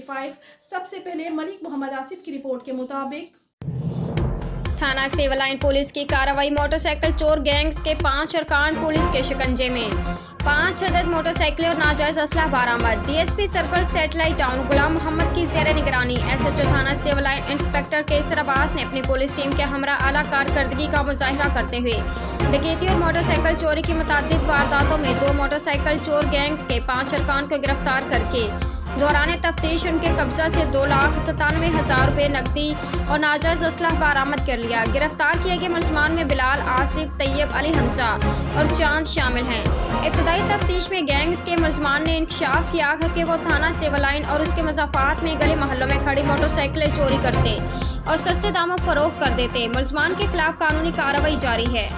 55। सबसे पहले मलिक मोहम्मद आसिफ की रिपोर्ट के मुताबिक थाना सिविल लाइन पुलिस की कार्रवाई। मोटरसाइकिल चोर गैंग्स के 5 अरकान पुलिस के शिकंजे में। 5 अदद मोटरसाइकिलें और नाजायज असलाह बरामद। डीएसपी सर्कल सैटेलाइट टाउन गुलाम मोहम्मद की ज़ेर निगरानी एसएचओ थाना सिविल लाइन इंस्पेक्टर केसर अब्बास ने अपनी पुलिस टीम के हमरा आला कारकर्दगी का मुजाहिरा करते हुए डकैती और मोटरसाइकिल चोरी की मुतअद्दिद वारदातों में 2 मोटरसाइकिल चोर गैंग्स के 5 अरकान को गिरफ्तार करके दौरान तफ्तीश उनके कब्जा से 2,97,000 रुपये नकदी और नाजायज असलाह बरामद कर लिया। गिरफ्तार किए गए मुलजमान में बिलाल, आसिफ, तैयब, अली हमजा और चांद शामिल हैं। इब्तदाई तफ्तीश में गैंग्स के मुलजमान ने इंकशाफ किया है कि वो थाना सिविल लाइन और उसके मज़ाफ़ात में गली मोहल्लों में खड़ी मोटरसाइकिलें चोरी करते और सस्ते दामों फरोख्त कर देते। मुलजमान के खिलाफ कानूनी कार्रवाई जारी है।